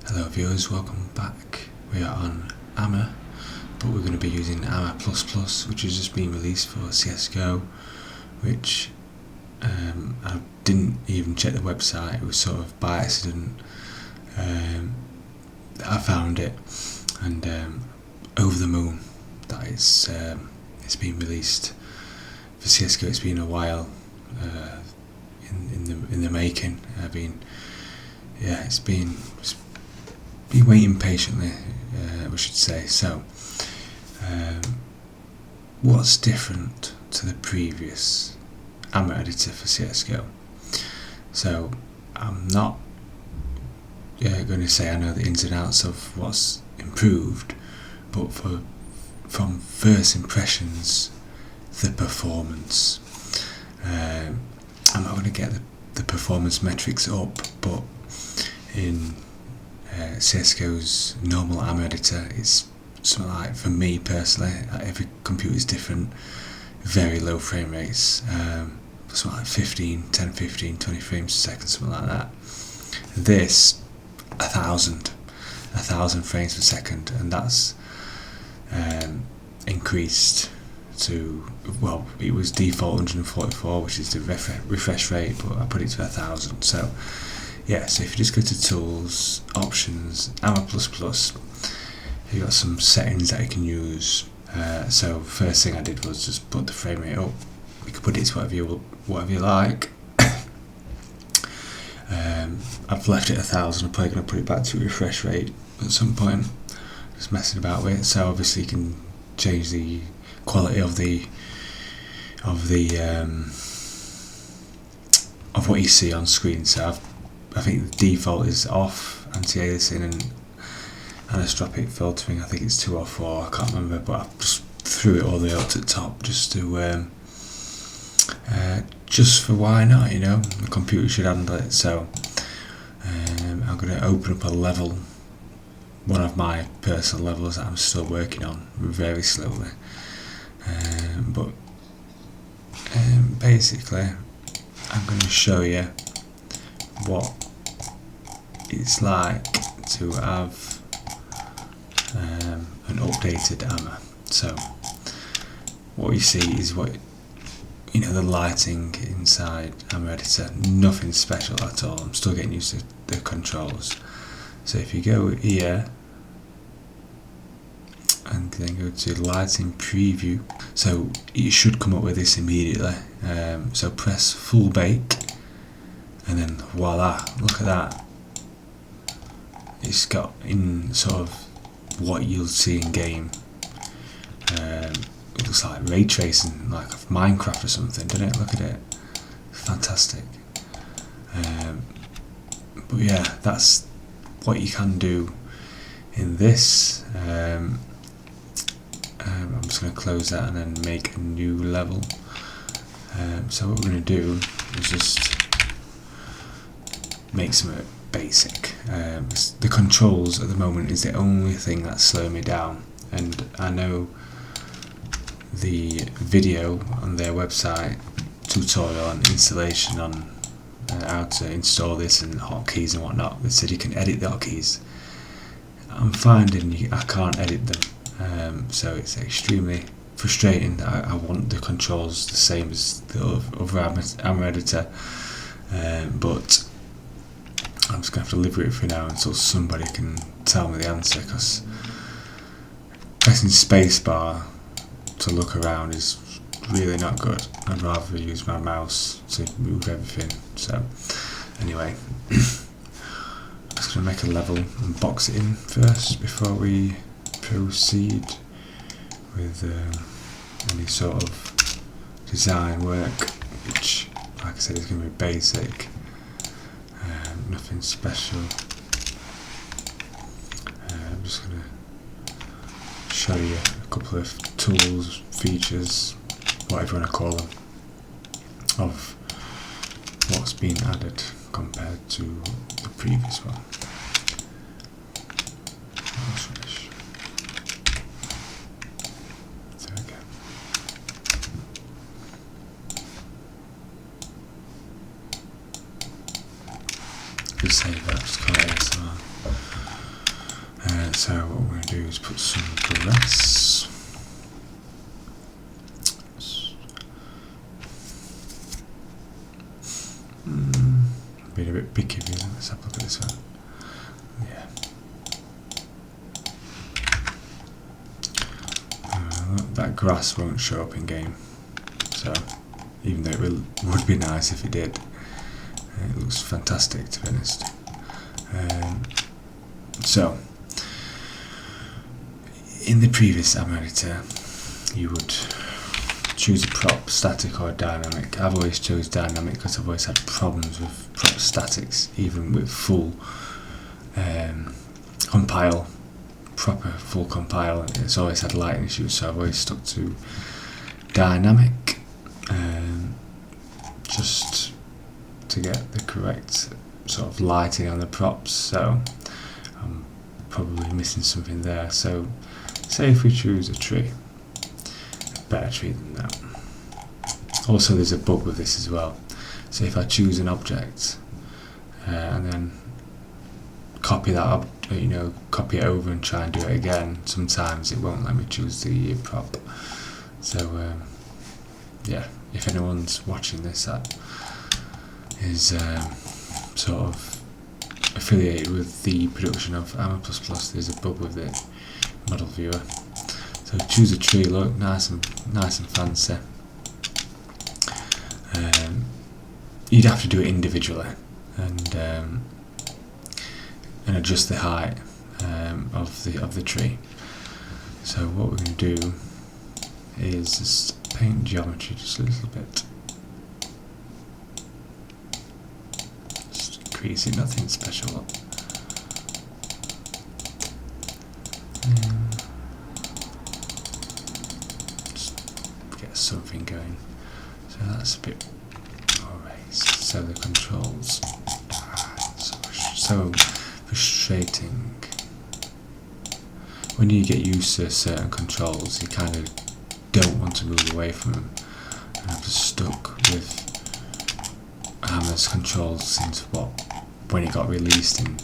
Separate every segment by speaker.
Speaker 1: Hello viewers, welcome back. We are on AMA, but we're going to be using AMA++, which has just been released for CSGO, which I didn't even check the website. It was sort of by accident that I found it, and over the moon that it's been released for CSGO. It's been a while in the making. It's been waiting patiently, we should say. So, what's different to the previous AMA editor for CSGO? So, I'm not going to say I know the ins and outs of what's improved, but from first impressions, the performance. I'm not going to get the performance metrics up, but in CSGO's normal AMA editor, it's something like, for me personally, every computer is different, very low frame rates, something like 10, 15, 20 frames a second, something like that. This, 1,000 frames per second, and that's increased to, well, it was default 144, which is the refresh rate, but I put it to 1,000. So yeah, so if you just go to Tools, Options, AMA++, you've got some settings that you can use. So first thing I did was just put the frame rate up. You can put it to whatever you like. I've left it 1,000. I'm probably going to put it back to refresh rate at some point. Just messing about with it. So obviously you can change the quality of what you see on screen. So I think the default is off, anti-aliasing and anisotropic filtering. I think it's 2 or 4, I can't remember, but I just threw it all the way up to the top just to just for why not, you know, the computer should handle it. So I'm going to open up a level, one of my personal levels that I'm still working on very slowly, but basically I'm going to show you what it's like to have an updated AMA. So what you see is the lighting inside AMA editor. Nothing special at all. I'm still getting used to the controls. So if you go here and then go to lighting preview, so you should come up with this immediately. So press full bake, and then voila, look at that. It's got in sort of what you'll see in game. It looks like ray tracing, like of Minecraft or something, doesn't it? Look at it, fantastic. But yeah, that's what you can do in this. I'm just going to close that and then make a new level. So what we're going to do is just make something basic. The controls at the moment is the only thing that's slowing me down, and I know the video on their website, tutorial and installation on how to install this and hotkeys and whatnot, they said you can edit the hotkeys. I'm finding I can't edit them, so it's extremely frustrating. I want the controls the same as the other AMA editor, but I'm just going to have to live with it for now until somebody can tell me the answer, because pressing spacebar to look around is really not good. I'd rather use my mouse to move everything. So anyway, I'm just going to make a level and box it in first before we proceed with any sort of design work, which, like I said, is going to be basic. Nothing special. I'm just going to show you a couple of tools, features, whatever you want to call them, of what's been added compared to the previous one. There we go. Just save that, just call it ASMR. So what we're going to do is put some grass. Being a bit picky really. Let's have a look at this one. Yeah. That grass won't show up in game. So even though it would be nice if it did. It looks fantastic, to be honest. So in the previous ammo editor, you would choose a prop, static or dynamic. I've always chose dynamic because I've always had problems with prop statics, even with full compile, proper full compile. It's always had lighting issues, so I've always stuck to dynamic, just to get the correct sort of lighting on the props. So I'm probably missing something there. So say if we choose a tree, a better tree than that. Also there's a bug with this as well. So if I choose an object and then copy that, copy it over and try and do it again, sometimes it won't let me choose the prop. So yeah, if anyone's watching this that is sort of affiliated with the production of Ammo++, there's a bug with the model viewer. So choose a tree, look nice and fancy. You'd have to do it individually and adjust the height of the tree. So what we're going to do is just paint geometry just a little bit. Just increase it, nothing special. Just get something going. So that's a bit more raised. So the controls so frustrating. When you get used to certain controls, you kind of don't want to move away from them. And I'm just stuck with Hammer's controls since when it got released in,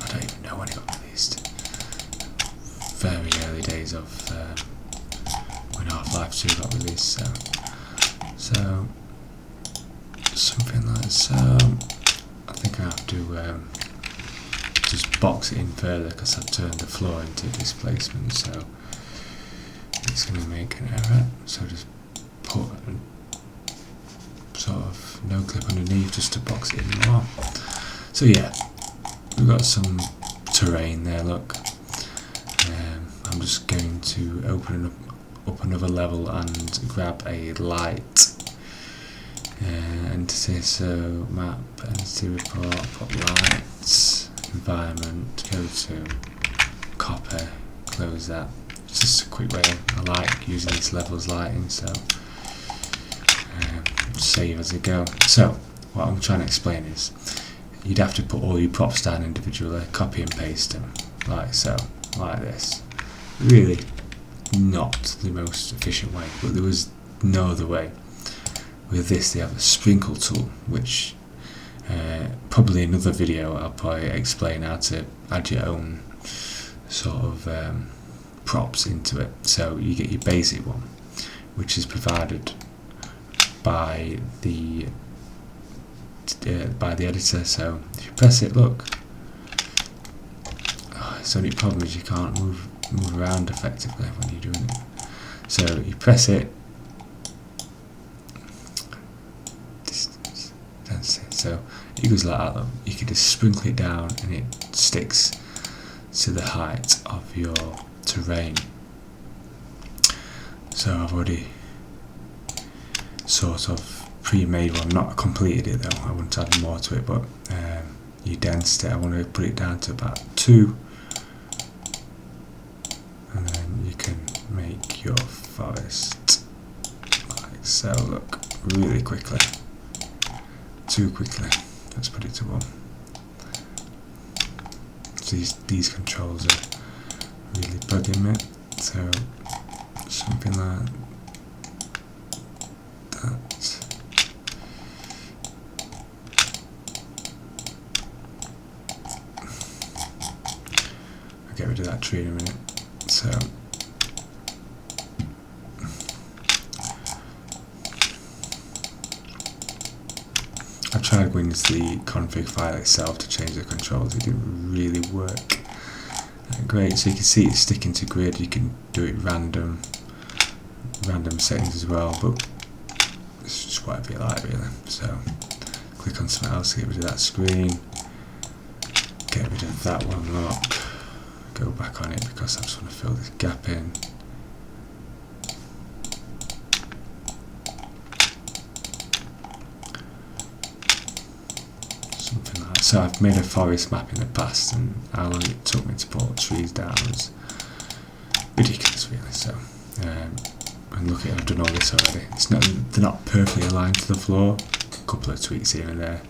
Speaker 1: I don't even know when it got released. Very early days of when Half-Life 2 got released. So something like so. I think I have to just box it in further because I've turned the floor into displacement, so it's going to make an error. So just put a sort of no clip underneath just to box it in more. So yeah, we've got some terrain there, look. I'm just going to open up another level and grab a light. Entity, so map, entity report, put lights, environment, go to, copy, close that. It's just a quick way. I like using this level as lighting, so save as I go. So what I'm trying to explain is you'd have to put all your props down individually, copy and paste them, like so, like this. Really not the most efficient way, but there was no other way. With this they have a sprinkle tool, which probably another video I'll probably explain how to add your own sort of props into it. So you get your basic one, which is provided by the editor. So if you press it, look, the only problem is you can't move around effectively when you're doing it. So you press it, so it goes like that. You can just sprinkle it down and it sticks to the height of your terrain. So I've already sort of pre-made one, not completed it though, I want to add more to it, but your density, I want to put it down to about 2, and then you can make your forest like so, look, really quickly. Too quickly. Let's put it to 1. So these controls are really bugging me. So something like that. get rid of that tree in a minute. So I tried going into the config file itself to change the controls. It didn't really work great. So you can see it's sticking to grid. You can do it random settings as well, but it's just whatever you like really. So click on something else to get rid of that screen, get rid of that one lock, go back on it because I just want to fill this gap in. Something like that. So I've made a forest map in the past, and how long it took me to put trees down was ridiculous really. So and look at it, I've done all this already. They're not perfectly aligned to the floor, a couple of tweaks here and there,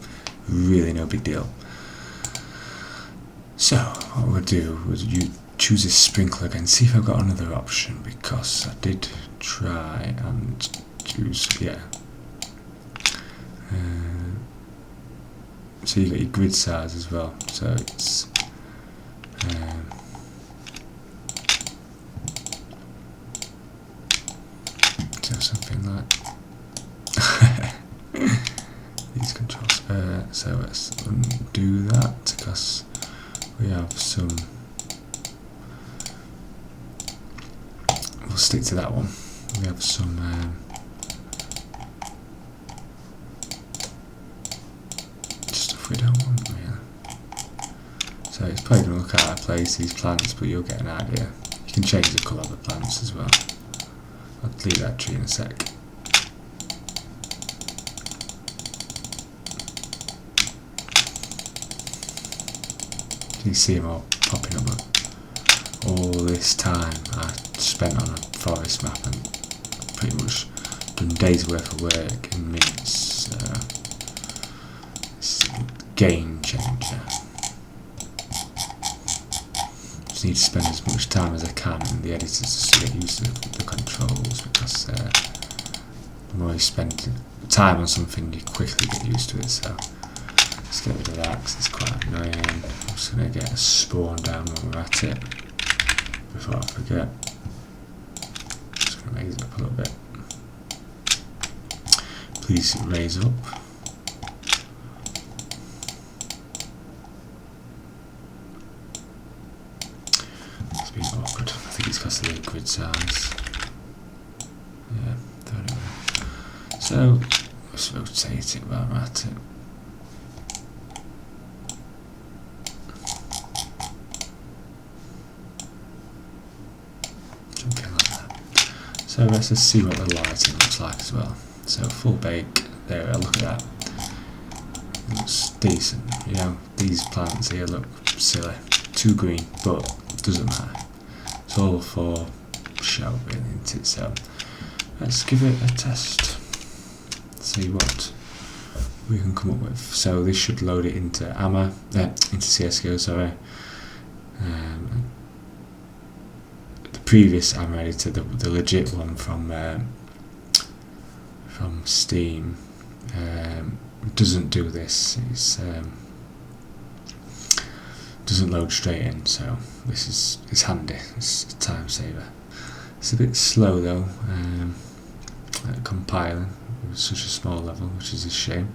Speaker 1: really no big deal. So what we'll do is you choose this sprinkler again, see if I've got another option, because I did try and choose, yeah. So you got your grid size as well, so it's so something like these controls. So let's undo that because we have some. We'll stick to that one. We have some stuff we don't want really. So it's probably going to look out of place, these plants, but you'll get an idea. You can change the colour of the plants as well. I'll delete that tree in a sec. You see them all popping up. All this time I spent on a forest map and pretty much done days worth of work in minutes. It's a game changer. Just need to spend as much time as I can in the editors just to get used to the controls, because the more you spend time on something, you quickly get used to it. So let's get rid of that because it's quite annoying. I'm just going to get a spawn down when we're at it before I forget. Just going to raise it up a little bit. Please raise up. It's a bit awkward. I think it's because of the grid size. Yeah, there we go. So let's rotate it while we're at it. So let's just see what the lighting looks like as well. So full bake, there, look at that. It looks decent, you know, these plants here look silly, too green, but it doesn't matter. It's all for show really, isn't it? So let's give it a test, see what we can come up with. So this should load it into into CSGO, sorry. Previous AMA editor, the legit one from Steam, doesn't do this. It's doesn't load straight in, so it's handy. It's a time saver. It's a bit slow though, at compiling with such a small level, which is a shame.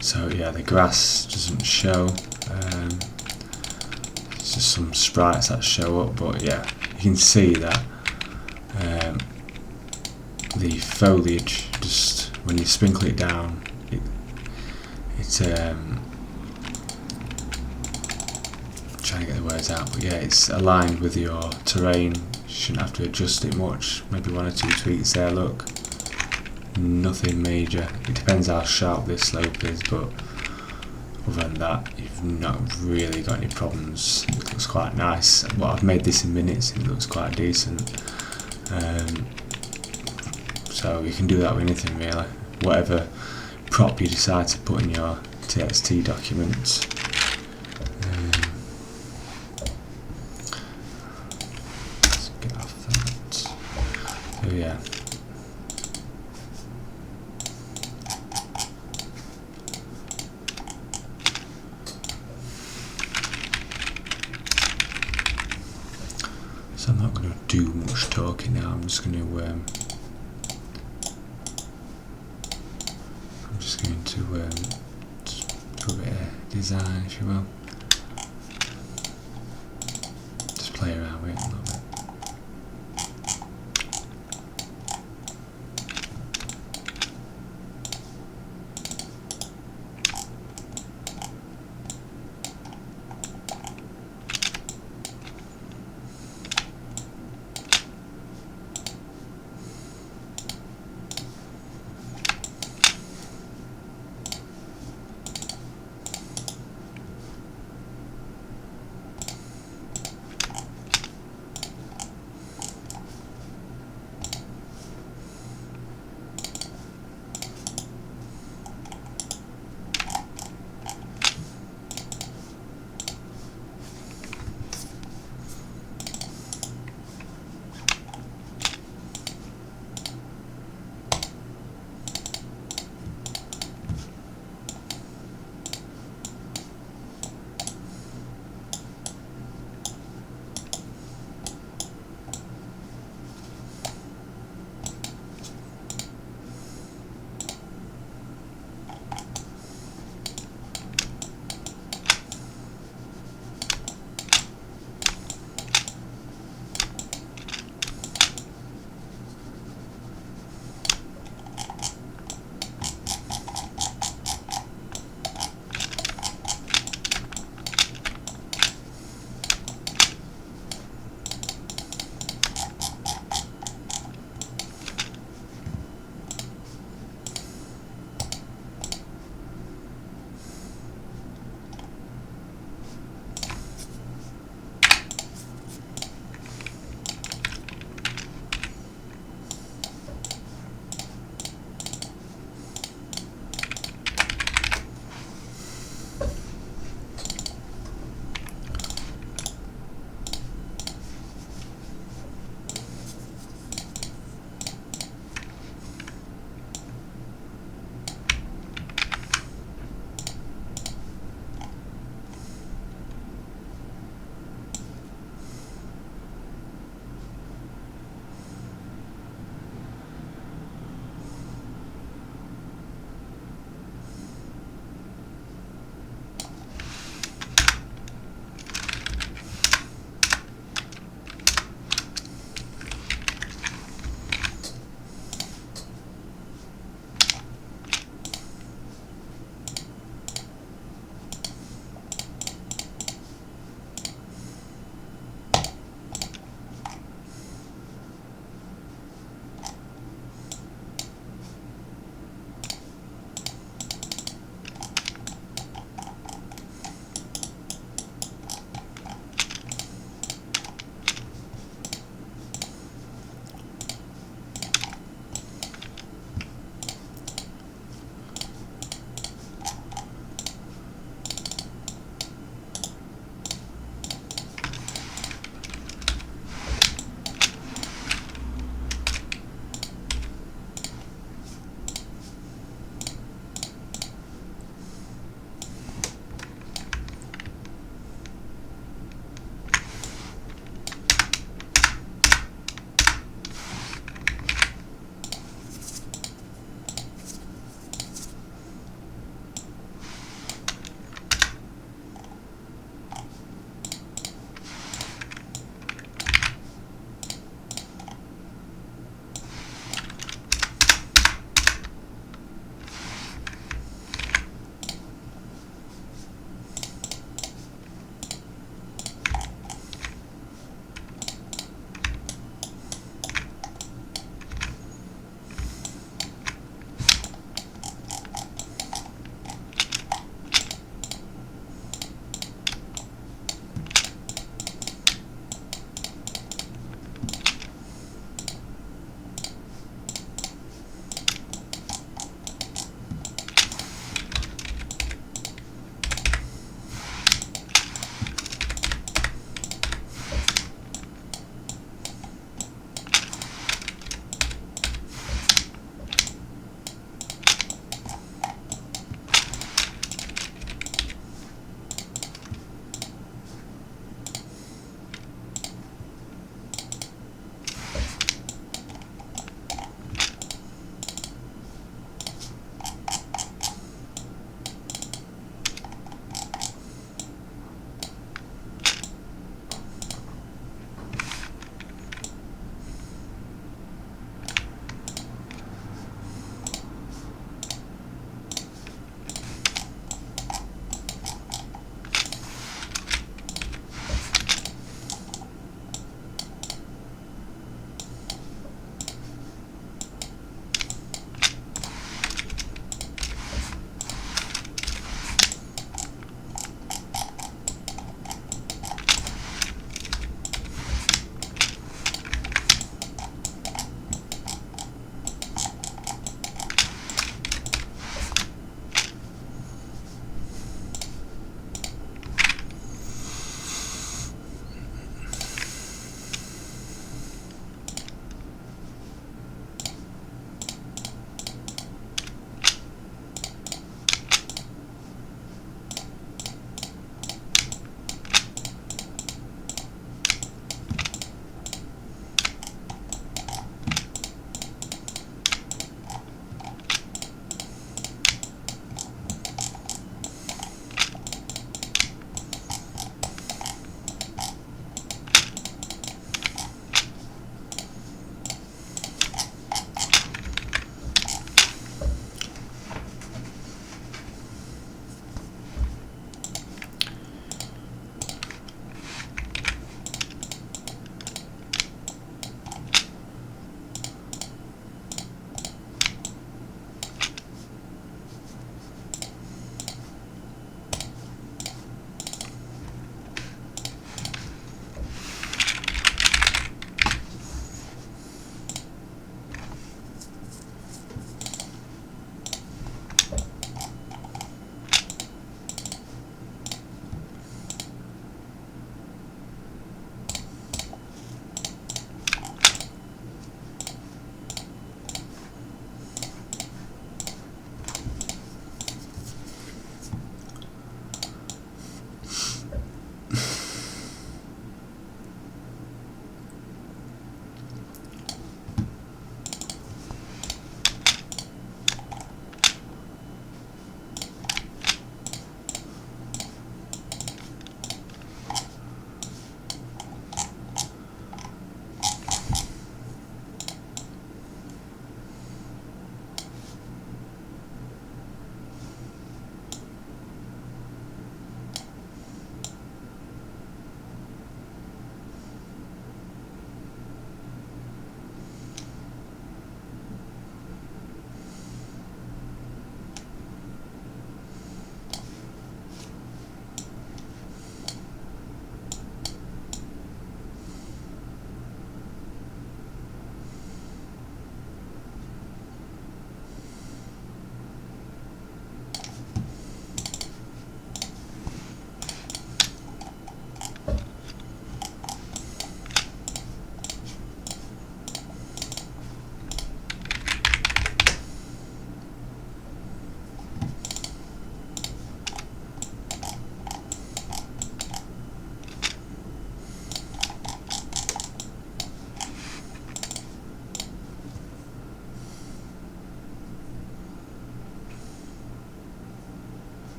Speaker 1: So yeah, the grass doesn't show. It's just some sprites that show up, but yeah, you can see that the foliage just when you sprinkle it down, trying to get the words out, but yeah, it's aligned with your terrain. You shouldn't have to adjust it much, maybe one or two tweaks there, look, nothing major. It depends how sharp this slope is, but other than that, you've not really got any problems. It looks quite nice. Well, I've made this in minutes and it looks quite decent. So you can do that with anything really, whatever prop you decide to put in your TXT documents. Let's get off that. So yeah. So I'm not going to do much talking now. I'm just going to do a bit of design, if you will. Just play around with it.